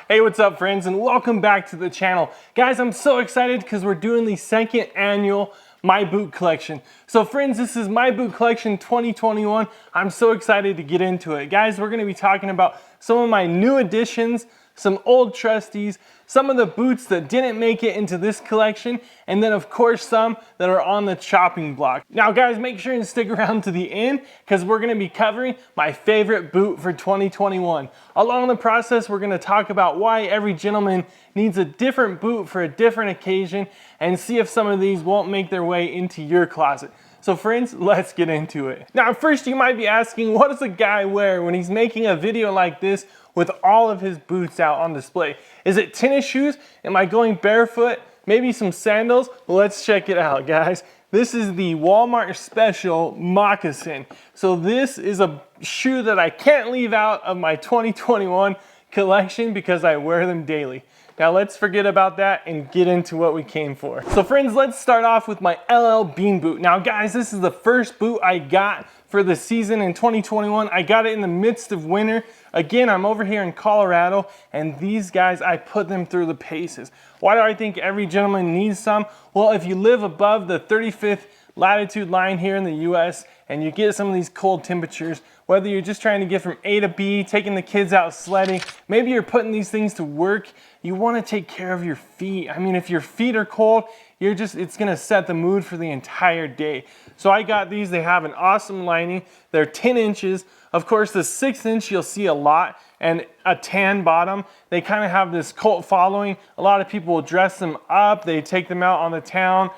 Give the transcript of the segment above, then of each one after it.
Hey, what's up friends, and welcome back to the channel. Guys, I'm so excited because we're doing the second annual My Boot Collection. So friends, this is My Boot Collection 2021. I'm so excited to get into it. Guys, we're gonna be talking about some of my new additions, some old trustees, some of the boots that didn't make it into this collection, and then of course some that are on the chopping block. Now guys, make sure and stick around to the end because we're gonna be covering my favorite boot for 2021. Along the process, we're gonna talk about why every gentleman needs a different boot for a different occasion and see if some of these won't make their way into your closet. So friends, let's get into it. Now first you might be asking, what does a guy wear when he's making a video like this with all of his boots out on display? Is it tennis shoes? Am I going barefoot? Maybe some sandals? Well, let's check it out, guys. This is the Walmart Special Moccasin. So this is a shoe that I can't leave out of my 2021 collection because I wear them daily. Now let's forget about that and get into what we came for. So friends, let's start off with my LL Bean boot. Now guys, this is the first boot I got for the season in 2021. I got it in the midst of winter. Again, I'm over here in Colorado, and these guys, I put them through the paces. Why do I think every gentleman needs some? Well, if you live above the 35th latitude line here in the US and you get some of these cold temperatures, whether you're just trying to get from A to B, taking the kids out sledding, maybe you're putting these things to work, you want to take care of your feet. I mean, if your feet are cold, it's gonna set the mood for the entire day. So I got these, they have an awesome lining. They're 10 inches. Of course, the 6-inch you'll see a lot, and a tan bottom. They kind of have this cult following. A lot of people will dress them up. They take them out on the town.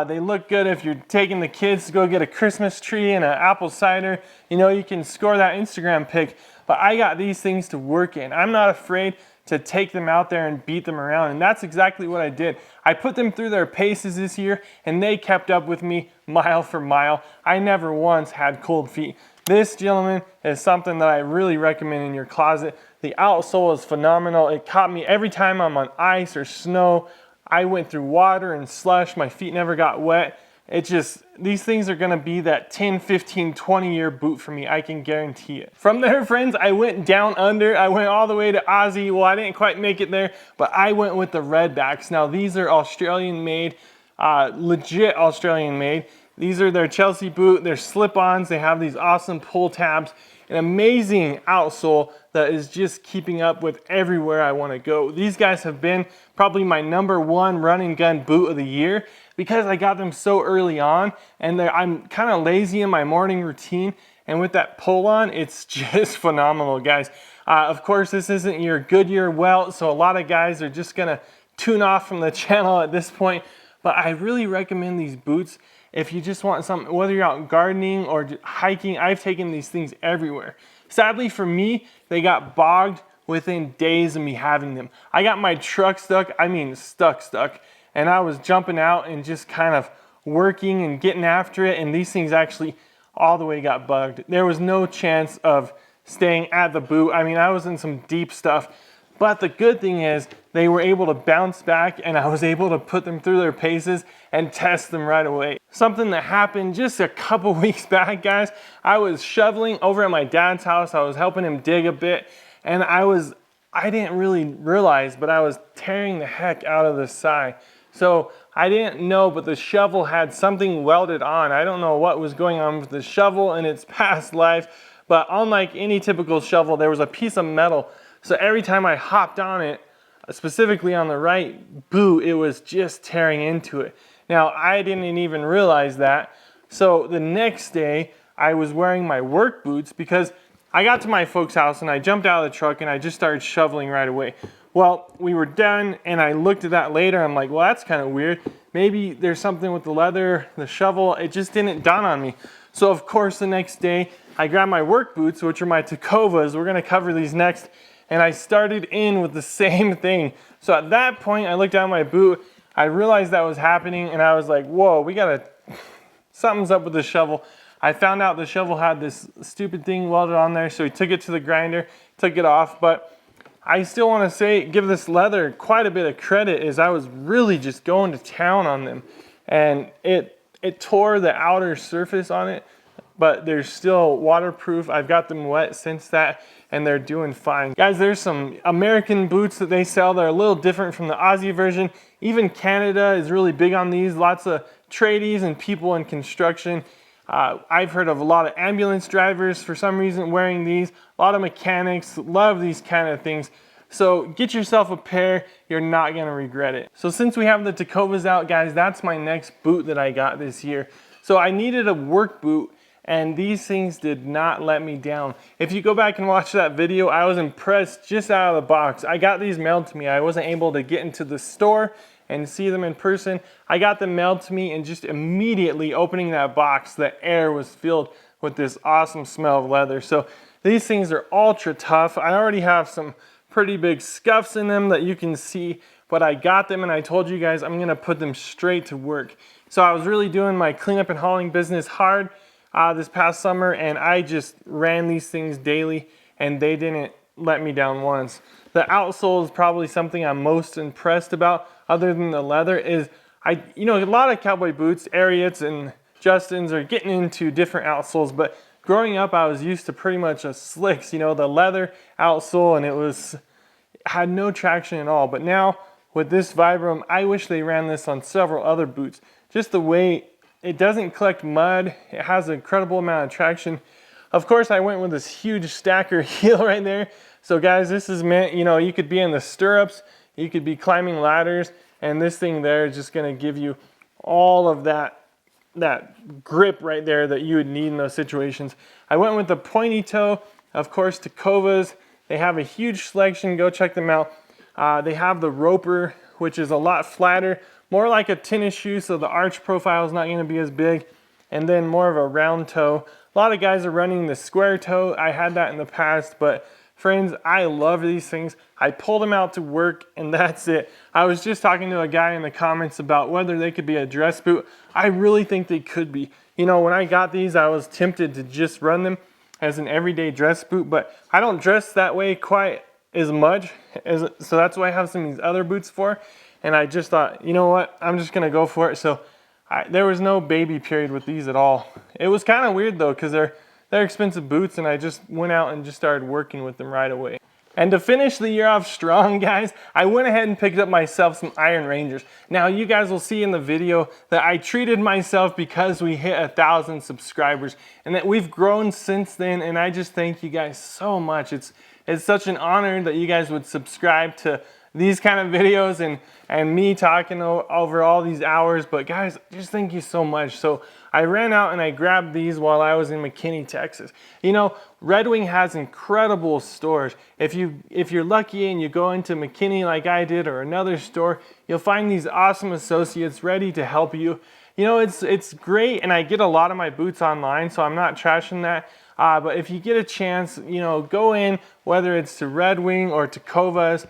They look good if you're taking the kids to go get a Christmas tree and an apple cider. You know, you can score that Instagram pic. But I got these things to work in. I'm not afraid to take them out there and beat them around, and that's exactly what I did. I put them through their paces this year, and they kept up with me mile for mile. I never once had cold feet. This, gentlemen, is something that I really recommend in your closet. The outsole is phenomenal. It caught me every time I'm on ice or snow. I went through water and slush. My feet never got wet. These things are gonna be that 10, 15, 20-year boot for me, I can guarantee it. From there, friends, I went down under. I went all the way to Aussie. Well, I didn't quite make it there, but I went with the Redbacks. Now, these are Australian made, legit Australian made. These are their Chelsea boot. They're slip-ons. They have these awesome pull tabs, an amazing outsole that is just keeping up with everywhere I want to go. These guys have been probably my #1 run and gun boot of the year because I got them so early on, and I'm kind of lazy in my morning routine, and with that pull on, it's just phenomenal, guys. Of course, this isn't your Goodyear welt, so a lot of guys are just gonna tune off from the channel at this point, but I really recommend these boots if you just want something, whether you're out gardening or hiking. I've taken these things everywhere. Sadly for me, they got bogged within days of me having them. I got my truck stuck, I mean stuck, and I was jumping out and just kind of working and getting after it, and these things actually all the way got bugged. There was no chance of staying at the boot. I mean, I was in some deep stuff. But the good thing is they were able to bounce back, and I was able to put them through their paces and test them right away. Something that happened just a couple weeks back, guys. I was shoveling over at my dad's house. I was helping him dig a bit, and I didn't really realize, but I was tearing the heck out of the side. So I didn't know, but the shovel had something welded on. I don't know what was going on with the shovel in its past life, but unlike any typical shovel, there was a piece of metal. So every time I hopped on it, specifically on the right boot, it was just tearing into it. Now, I didn't even realize that. So the next day, I was wearing my work boots because I got to my folks' house and I jumped out of the truck and I just started shoveling right away. Well, we were done, and I looked at that later. I'm like, well, that's kind of weird. Maybe there's something with the leather, the shovel. It just didn't dawn on me. So of course, the next day, I grabbed my work boots, which are my TECOVAS. We're gonna cover these next. And I started in with the same thing. So at that point, I looked down my boot, I realized that was happening, and I was like, whoa, something's up with the shovel. I found out the shovel had this stupid thing welded on there, so we took it to the grinder, took it off, but I still want to give this leather quite a bit of credit, as I was really just going to town on them. And it tore the outer surface on it but they're still waterproof. I've got them wet since that, and they're doing fine. Guys, there's some American boots that they sell that are a little different from the Aussie version. Even Canada is really big on these. Lots of tradies and people in construction. I've heard of a lot of ambulance drivers for some reason wearing these. A lot of mechanics love these kind of things. So get yourself a pair, you're not gonna regret it. So since we have the TECOVAS out, guys, that's my next boot that I got this year. So I needed a work boot, and these things did not let me down. If you go back and watch that video, I was impressed just out of the box. I got these mailed to me. I wasn't able to get into the store and see them in person. I got them mailed to me, and just immediately opening that box, the air was filled with this awesome smell of leather. So these things are ultra tough. I already have some pretty big scuffs in them that you can see, but I got them, and I told you guys I'm gonna put them straight to work. So I was really doing my cleanup and hauling business hard this past summer, and I just ran these things daily, and they didn't let me down once. The outsole is probably something I'm most impressed about, other than the leather. Is you know, a lot of cowboy boots, Ariats and Justins, are getting into different outsoles, but growing up I was used to pretty much a slicks, you know, the leather outsole, and it had no traction at all. But now with this Vibram, I wish they ran this on several other boots. Just the way it doesn't collect mud, it has an incredible amount of traction. Of course, I went with this huge stacker heel right there. So guys, this is meant, you know, you could be in the stirrups, you could be climbing ladders, and this thing there is just gonna give you all of that grip right there that you would need in those situations. I went with the pointy toe, of course, TECOVAS. They have a huge selection, go check them out. They have the roper, which is a lot flatter, more like a tennis shoe, so the arch profile is not gonna be as big, and then more of a round toe. A lot of guys are running the square toe. I had that in the past, but friends, I love these things. I pulled them out to work, and that's it. I was just talking to a guy in the comments about whether they could be a dress boot. I really think they could be. You know, when I got these, I was tempted to just run them as an everyday dress boot, but I don't dress that way quite as much, so that's why I have some of these other boots for. And I just thought, you know what, I'm just gonna go for it. So there was no baby period with these at all. It was kind of weird though, because they're expensive boots, and I just went out and just started working with them right away. And to finish the year off strong, guys, I went ahead and picked up myself some Iron Rangers. Now you guys will see in the video that I treated myself because we hit 1,000 subscribers, and that we've grown since then, and I just thank you guys so much. It's such an honor that you guys would subscribe to these kind of videos and me talking over all these hours. But guys, just thank you so much. So I ran out and I grabbed these while I was in McKinney, Texas. You know, Red Wing has incredible stores. If you're lucky and you go into McKinney like I did, or another store, you'll find these awesome associates ready to help you. You know, it's great, and I get a lot of my boots online, so I'm not trashing that. But if you get a chance, you know, go in, whether it's to Red Wing or to TECOVAS,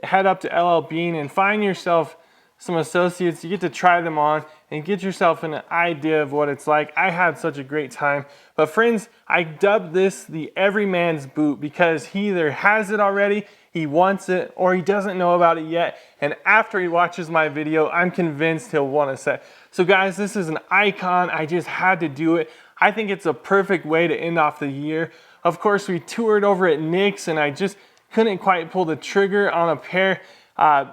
head up to LL Bean and find yourself some associates. You get to try them on and get yourself an idea of what it's like. I had such a great time. But friends, I dubbed this the everyman's boot because he either has it already, he wants it, or he doesn't know about it yet. And after he watches my video, I'm convinced he'll want a set. So guys, this is an icon. I just had to do it. I think it's a perfect way to end off the year. Of course, we toured over at Nick's, and I just couldn't quite pull the trigger on a pair.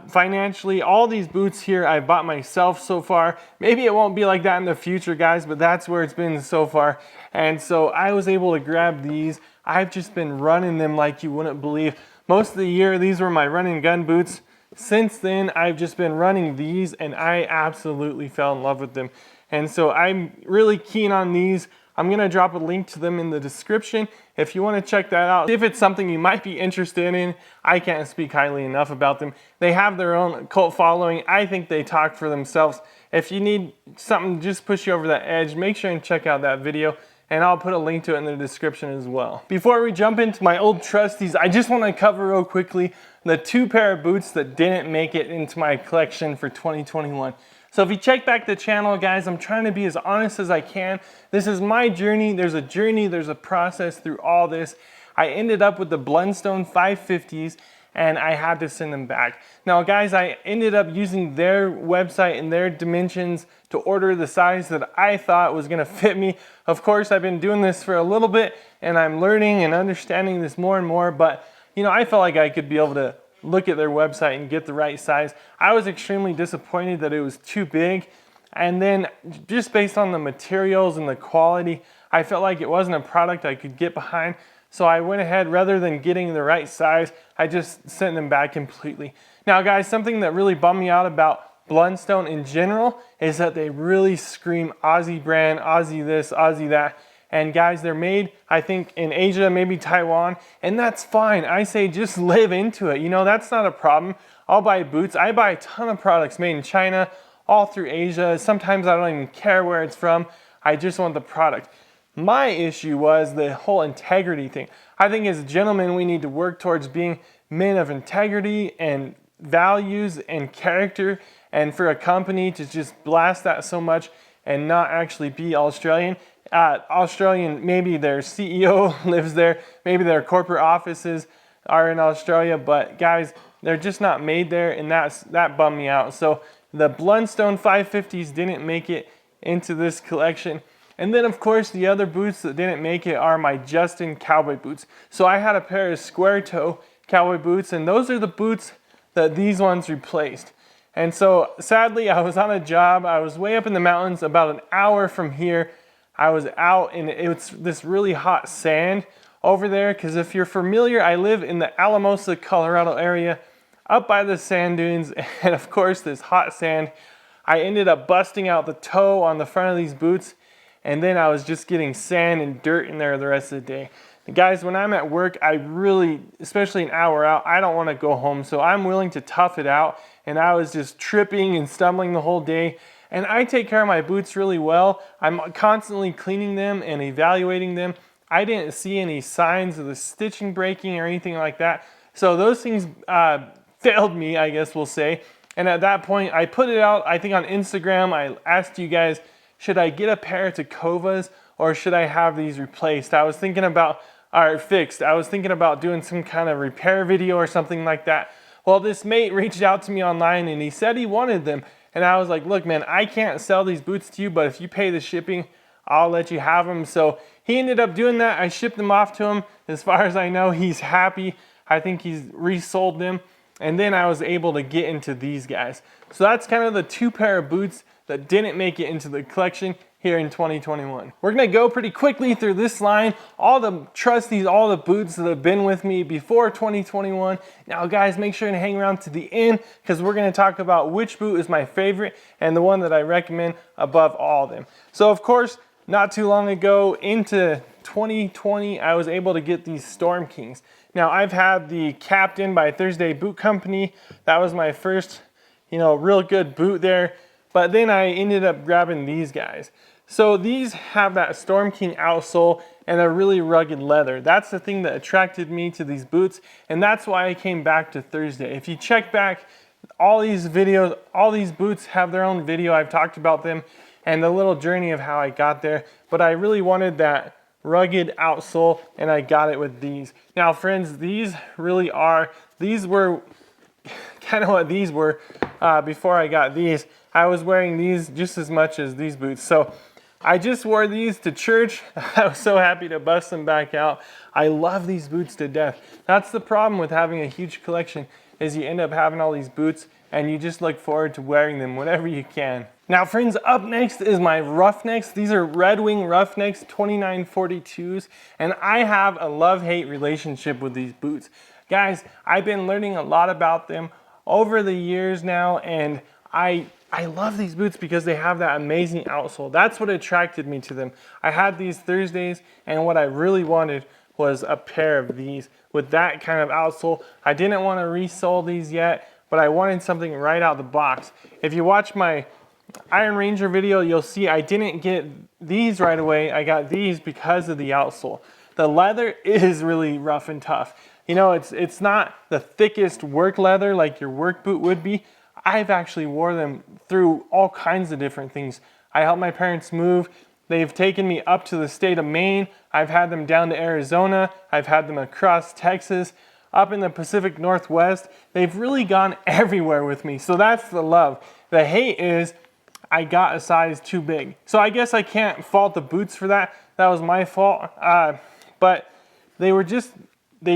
Financially, all these boots here I bought myself so far. Maybe it won't be like that in the future, guys, but that's where it's been so far. And so I was able to grab these. I've just been running them like you wouldn't believe. Most of the year, these were my run and gun boots. Since then, I've just been running these, and I absolutely fell in love with them. And so I'm really keen on these. I'm gonna drop a link to them in the description if you wanna check that out. If it's something you might be interested in, I can't speak highly enough about them. They have their own cult following. I think they talk for themselves. If you need something to just push you over that edge, make sure and check out that video, and I'll put a link to it in the description as well. Before we jump into my old trusties, I just wanna cover real quickly the 2 pair of boots that didn't make it into my collection for 2021. So if you check back the channel, guys, I'm trying to be as honest as I can. This is my journey. There's a process through all this. I ended up with the Blundstone 550s, and I had to send them back. Now guys, I ended up using their website and their dimensions to order the size that I thought was gonna fit me. Of course, I've been doing this for a little bit and I'm learning and understanding this more and more, but you know, I felt like I could be able to look at their website and get the right size. I was extremely disappointed that it was too big. And then just based on the materials and the quality, I felt like it wasn't a product I could get behind. So I went ahead, rather than getting the right size, I just sent them back completely. Now guys, something that really bummed me out about Blundstone in general is that they really scream Aussie brand, Aussie this, Aussie that. And guys, they're made, I think, in Asia, maybe Taiwan, and that's fine. I say just live into it. You know, that's not a problem. I'll buy boots. I buy a ton of products made in China, all through Asia. Sometimes I don't even care where it's from. I just want the product. My issue was the whole integrity thing. I think as gentlemen, we need to work towards being men of integrity and values and character, and for a company to just blast that so much and not actually be Australian. Australian, maybe their CEO lives there, maybe their corporate offices are in Australia, but guys, they're just not made there, and that bummed me out. So the Blundstone 550s didn't make it into this collection. And then of course the other boots that didn't make it are my Justin cowboy boots. So I had a pair of square toe cowboy boots, and those are the boots that these ones replaced. And so sadly, I was on a job. I was way up in the mountains, about an hour from here. I was out, and it's this really hot sand over there, because if you're familiar, I live in the Alamosa, Colorado area, up by the sand dunes, and of course this hot sand. I ended up busting out the toe on the front of these boots, and then I was just getting sand and dirt in there the rest of the day. Guys, when I'm at work, I really, especially an hour out, I don't want to go home, so I'm willing to tough it out, and I was just tripping and stumbling the whole day. And I take care of my boots really well. I'm constantly cleaning them and evaluating them. I didn't see any signs of the stitching breaking or anything like that. So those things failed me, I guess we'll say. And at that point, I put it out, I think on Instagram. I asked you guys, should I get a pair of TECOVAS or should I have these replaced? I was thinking about, or fixed. I was thinking about doing some kind of repair video or something like that. Well, this mate reached out to me online and he said he wanted them. And I was like, look, man, I can't sell these boots to you, but if you pay the shipping, I'll let you have them. So he ended up doing that. I shipped them off to him. As far as I know, he's happy. I think he's resold them. And then I was able to get into these guys. So that's kind of the two pair of boots that didn't make it into the collection here in 2021. We're gonna go pretty quickly through this line, all the boots that have been with me before 2021. Now guys, make sure to hang around to the end, because we're gonna talk about which boot is my favorite and the one that I recommend above all of them. So of course, not too long ago into 2020, I was able to get these Stormkings. Now I've had the Captain by Thursday Boot Company. That was my first, real good boot there. But then I ended up grabbing these guys. So these have that Stormking outsole and a really rugged leather. That's the thing that attracted me to these boots, and that's why I came back to Thursday. If you check back, all these videos, all these boots have their own video. I've talked about them and the little journey of how I got there, but I really wanted that rugged outsole, and I got it with these. Now friends, these were kind of what these were before I got these. I was wearing these just as much as these boots. So I just wore these to church. I was so happy to bust them back out. I love these boots to death. That's the problem with having a huge collection, is you end up having all these boots and you just look forward to wearing them whenever you can. Now friends, up next is my Roughnecks. These are Wing Roughnecks 2942s, and I have a love-hate relationship with these boots. Guys, I've been learning a lot about them over the years now, and I love these boots because they have that amazing outsole. That's what attracted me to them. I had these Thursdays, and what I really wanted was a pair of these with that kind of outsole. I didn't want to resole these yet, but I wanted something right out the box. If you watch my Iron Ranger video, you'll see I didn't get these right away. I got these because of the outsole. The leather is really rough and tough. It's not the thickest work leather like your work boot would be. I've actually wore them through all kinds of different things. I helped my parents move. They've taken me up to the state of Maine. I've had them down to Arizona. I've had them across Texas. up in the Pacific Northwest, they've really gone everywhere with me. So that's the love. The hate is I got a size too big. So I guess I can't fault the boots for that. That was my fault. But they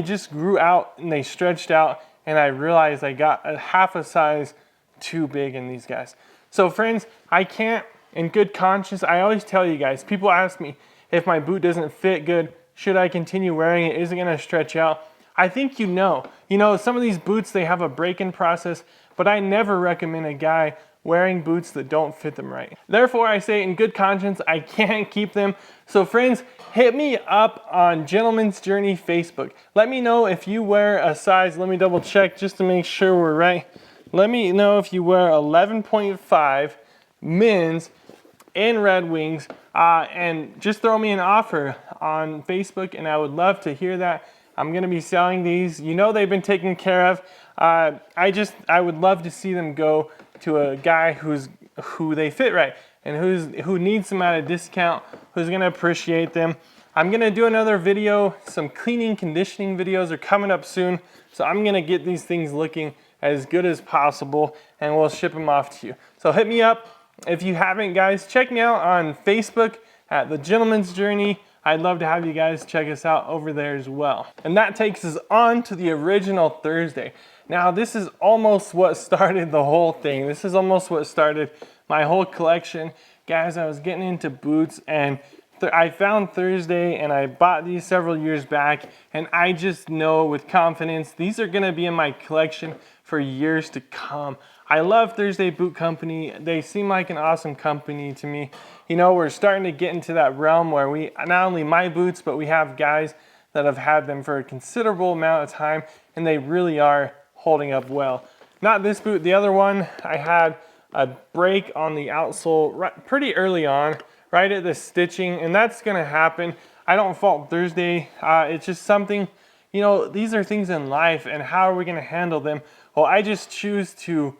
just grew out and they stretched out, and I realized I got a half a size too big in these guys. So friends, I can't, in good conscience, I always tell you guys, people ask me if my boot doesn't fit good, should I continue wearing it? Is it gonna stretch out? I think you know, some of these boots, they have a break-in process, but I never recommend a guy wearing boots that don't fit them right. Therefore, I say in good conscience, I can't keep them. So friends, hit me up on Gentleman's Journey Facebook. Let me know if you wear a size, let me double check just to make sure we're right. Let me know if you wear 11.5 men's in Red Wings, and just throw me an offer on Facebook, and I would love to hear that. I'm gonna be selling these. They've been taken care of. I would love to see them go to a guy who they fit right and who needs them at a discount, who's gonna appreciate them. I'm gonna do another video. Some cleaning, conditioning videos are coming up soon, so I'm gonna get these things looking as good as possible, and we'll ship them off to you. So hit me up. If you haven't, guys, check me out on Facebook at The Gentleman's Journey. I'd love to have you guys check us out over there as well. And that takes us on to the original Thursday. Now, this is almost what started the whole thing. This is almost what started my whole collection. Guys, I was getting into boots, and I found Thursday, and I bought these several years back, and I just know with confidence these are gonna be in my collection for years to come. I love Thursday Boot Company. They seem like an awesome company to me. We're starting to get into that realm where we, not only my boots, but we have guys that have had them for a considerable amount of time, and they really are holding up well. Not this boot, the other one, I had a break on the outsole pretty early on, right at the stitching, and that's gonna happen. I don't fault Thursday. It's just something, these are things in life, and how are we gonna handle them? Well, I just choose to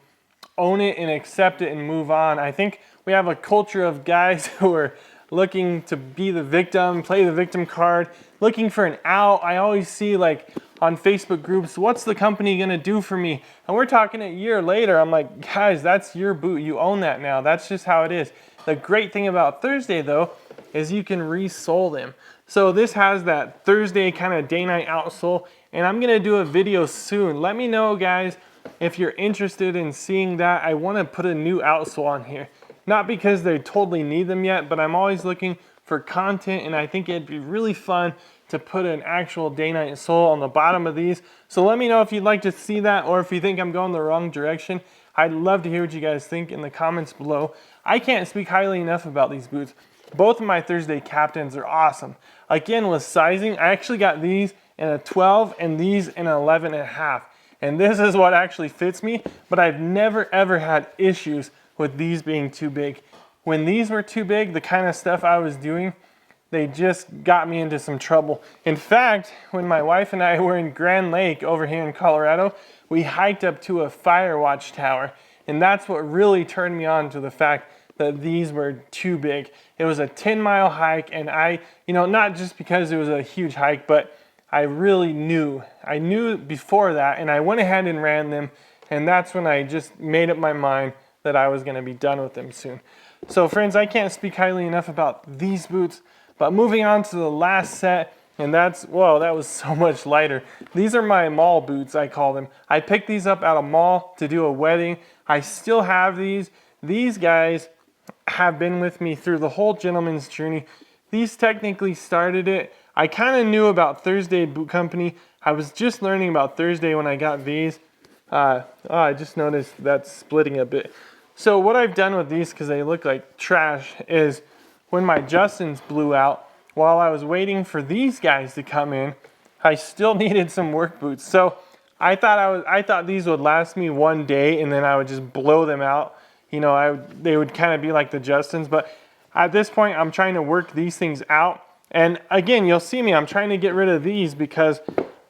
own it and accept it and move on. I think we have a culture of guys who are looking to be the victim, play the victim card, looking for an out. I always see like on Facebook groups, what's the company gonna do for me? And we're talking a year later, I'm like, guys, that's your boot. You own that now. That's just how it is. The great thing about Thursday though, is you can resole them. So this has that Thursday kind of day-night outsole, and I'm gonna do a video soon. Let me know, guys, if you're interested in seeing that. I wanna put a new outsole on here. Not because they totally need them yet, but I'm always looking for content, and I think it'd be really fun to put an actual day-night sole on the bottom of these. So let me know if you'd like to see that, or if you think I'm going the wrong direction. I'd love to hear what you guys think in the comments below. I can't speak highly enough about these boots. Both of my Thursday captains are awesome. Again, with sizing, I actually got these in a 12 and these in an 11.5. And this is what actually fits me, but I've never ever had issues with these being too big. When these were too big, the kind of stuff I was doing, they just got me into some trouble. In fact, when my wife and I were in Grand Lake over here in Colorado, we hiked up to a fire watch tower, and that's what really turned me on to the fact that these were too big. It was a 10-mile hike, and I, not just because it was a huge hike, but I really knew. I knew before that, and I went ahead and ran them, and that's when I just made up my mind that I was gonna be done with them soon. So friends, I can't speak highly enough about these boots, but moving on to the last set, and that's, whoa, that was so much lighter. These are my mall boots, I call them. I picked these up at a mall to do a wedding. I still have these. These guys have been with me through the whole Gentleman's Journey. These technically started it. I kind of knew about Thursday Boot Company. I was just learning about Thursday when I got these. I just noticed that's splitting a bit. So what I've done with these, because they look like trash, is when my Justins blew out, while I was waiting for these guys to come in, I still needed some work boots. So I thought these would last me one day, and then I would just blow them out. They would kind of be like the Justins, but at this point, I'm trying to work these things out. And again, you'll see me, I'm trying to get rid of these because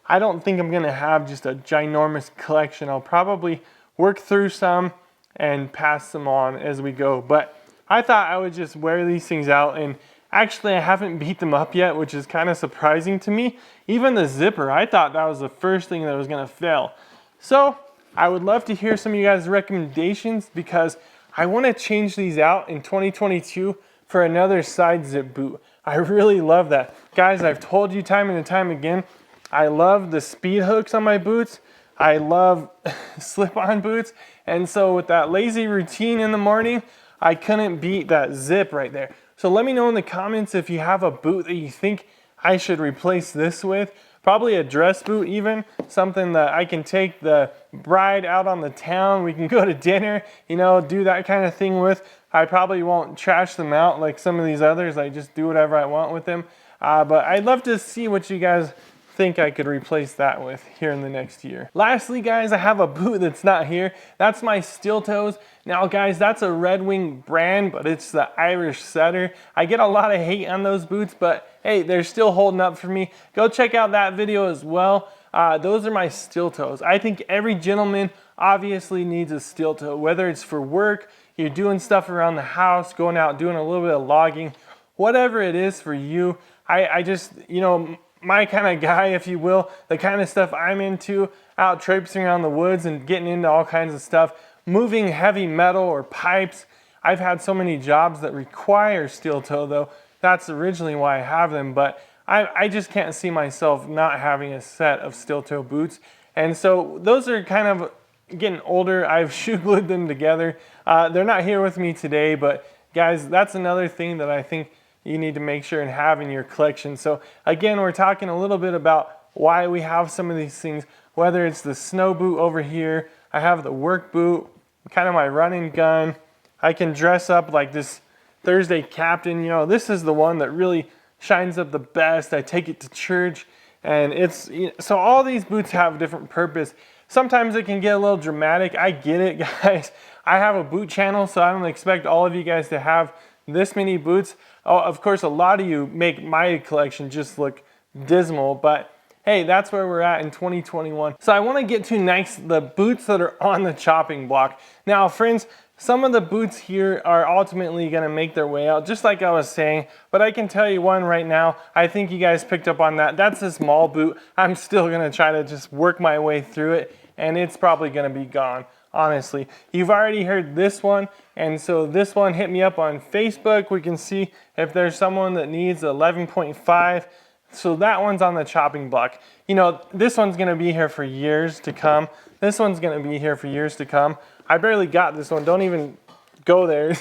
I don't think I'm gonna have just a ginormous collection. I'll probably work through some and pass them on as we go. But I thought I would just wear these things out, and Actually, I haven't beat them up yet, which is kind of surprising to me. Even the zipper, I thought that was the first thing that was gonna fail. So I would love to hear some of you guys' recommendations because I wanna change these out in 2022 for another side zip boot. I really love that. Guys, I've told you time and time again, I love the speed hooks on my boots. I love slip-on boots. And so with that lazy routine in the morning, I couldn't beat that zip right there. So let me know in the comments if you have a boot that you think I should replace this with. Probably a dress boot even, something that I can take the bride out on the town. We can go to dinner, you know, do that kind of thing with. I probably won't trash them out like some of these others. I just do whatever I want with them. But I'd love to see what you guys think I could replace that with here in the next year. Lastly, guys, I have a boot that's not here. That's my steel toes. Now, guys, that's a Red Wing brand, but it's the Irish setter. I get a lot of hate on those boots, but hey, they're still holding up for me. Go check out that video as well. Those are my steel toes. I think every gentleman obviously needs a steel toe, whether it's for work, you're doing stuff around the house, going out, doing a little bit of logging, whatever it is for you. I just, you know, my kind of guy, if you will, the kind of stuff I'm into, out traipsing around the woods and getting into all kinds of stuff, moving heavy metal or pipes. I've had so many jobs that require steel toe though. That's originally why I have them, but I just can't see myself not having a set of steel toe boots. And so those are kind of getting older. I've shoe glued them together. They're not here with me today, but guys, that's another thing that I think you need to make sure and have in your collection. So again, we're talking a little bit about why we have some of these things, whether it's the snow boot over here, I have the work boot, kind of my running gun. I can dress up like this Thursday captain. You know, this is the one that really shines up the best. I take it to church, and it's, you know, so all these boots have a different purpose. Sometimes it can get a little dramatic. I get it, guys. I have a boot channel, so I don't expect all of you guys to have this many boots. Oh, of course, a lot of you make my collection just look dismal, but hey, that's where we're at in 2021. So I want to get to next the boots that are on the chopping block. Now, friends, some of the boots here are ultimately going to make their way out, just like I was saying, but I can tell you one right now. I think you guys picked up on that. That's a small boot. I'm still going to try to just work my way through it, and it's probably going to be gone. Honestly, you've already heard this one, and so this one, hit me up on Facebook. We can see if there's someone that needs 11.5. So that one's on the chopping block. You know, this one's gonna be here for years to come. This one's gonna be here for years to come. I barely got this one. Don't even go there.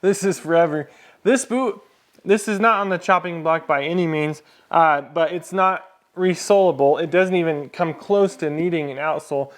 This is forever. This boot, this is not on the chopping block by any means, but it's not resolable. It doesn't even come close to needing an outsole.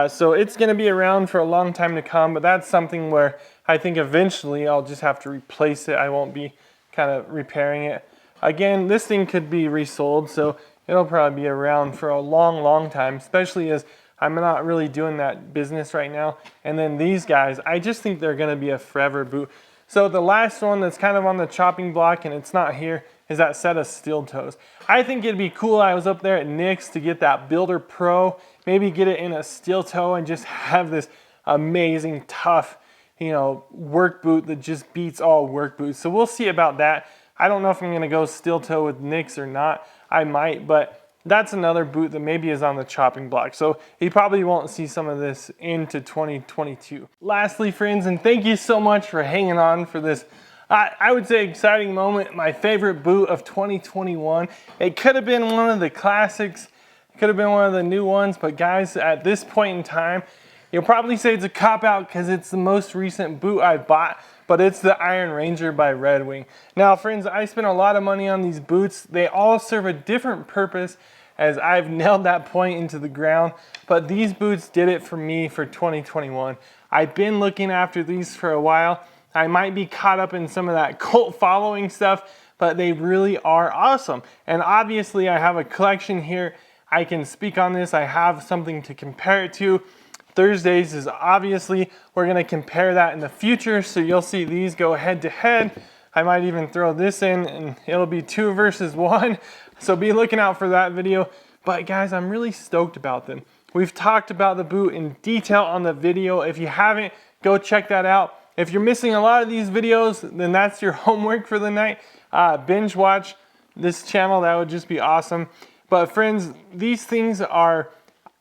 So it's going to be around for a long time to come, but that's something where I think eventually I'll just have to replace it. I won't be kind of repairing it. Again, this thing could be resold, so it'll probably be around for a long, long time, especially as I'm not really doing that business right now. And then these guys, I just think they're going to be a forever boot. So the last one that's kind of on the chopping block, and it's not here, is that set of steel toes. I think it'd be cool. I was up there at Nick's to get that Builder Pro, maybe get it in a steel toe and just have this amazing, tough, you know, work boot that just beats all work boots. So we'll see about that. I don't know if I'm gonna go steel toe with Nick's or not. I might, but that's another boot that maybe is on the chopping block. So you probably won't see some of this into 2022. Lastly, friends, and thank you so much for hanging on for this, I would say, exciting moment. My favorite boot of 2021. It could have been one of the classics. It could have been one of the new ones. But guys, at this point in time, you'll probably say it's a cop-out because it's the most recent boot I bought. But it's the Iron Ranger by Red Wing. Now, friends, I spent a lot of money on these boots. They all serve a different purpose, as I've nailed that point into the ground. But these boots did it for me for 2021. I've been looking after these for a while. I might be caught up in some of that cult following stuff, but they really are awesome. And obviously I have a collection here. I can speak on this. I have something to compare it to. Thursdays is obviously, we're gonna compare that in the future. So you'll see these go head to head. I might even throw this in and it'll be 2 versus 1. So be looking out for that video. But guys, I'm really stoked about them. We've talked about the boot in detail on the video. If you haven't, go check that out. If you're missing a lot of these videos, then that's your homework for the night. binge watch this channel, that would just be awesome. But friends, these things are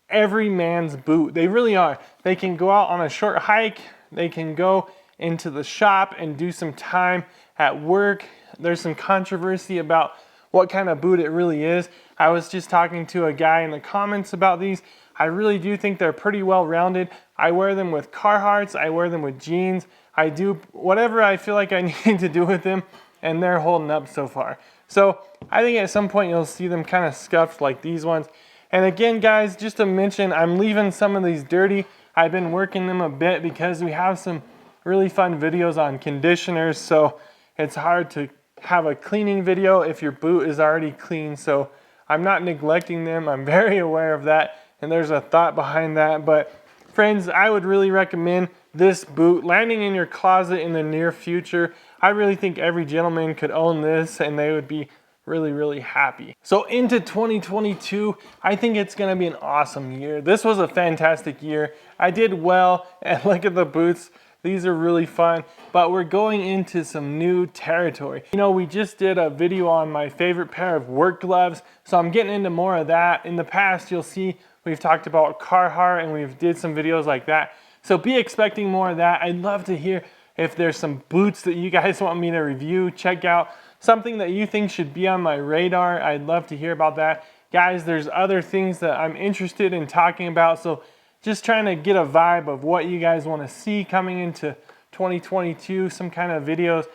every man's boot. They really are. They can go out on a short hike. They can go into the shop and do some time at work. There's some controversy about what kind of boot it really is. I was just talking to a guy in the comments about these. I really do think they're pretty well rounded. I wear them with Carhartts. I wear them with jeans. I do whatever I feel like I need to do with them, and they're holding up so far. So I think at some point you'll see them kind of scuffed like these ones. And again, guys, just to mention, I'm leaving some of these dirty. I've been working them a bit because we have some really fun videos on conditioners, so it's hard to have a cleaning video if your boot is already clean. So I'm not neglecting them. I'm very aware of that, and there's a thought behind that. But friends, I would really recommend this boot landing in your closet in the near future. I really think every gentleman could own this and they would be really, really happy. So into 2022, I think it's gonna be an awesome year. This was a fantastic year. I did well, and look at the boots. These are really fun, but we're going into some new territory. You know, we just did a video on my favorite pair of work gloves, so I'm getting into more of that. In the past, you'll see we've talked about Carhartt and we've did some videos like that. So be expecting more of that. I'd love to hear if there's some boots that you guys want me to review, check out, something that you think should be on my radar. I'd love to hear about that. Guys, there's other things that I'm interested in talking about, so just trying to get a vibe of what you guys want to see coming into 2022, some kind of videos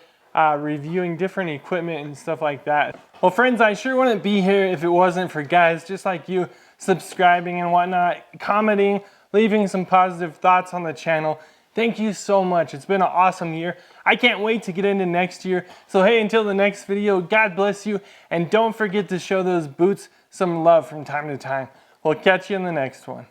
reviewing different equipment and stuff like that. Well, friends, I sure wouldn't be here if it wasn't for guys just like you subscribing and whatnot, commenting, leaving some positive thoughts on the channel. Thank you so much. It's been an awesome year. I can't wait to get into next year. So hey, until the next video, God bless you, and don't forget to show those boots some love from time to time. We'll catch you in the next one.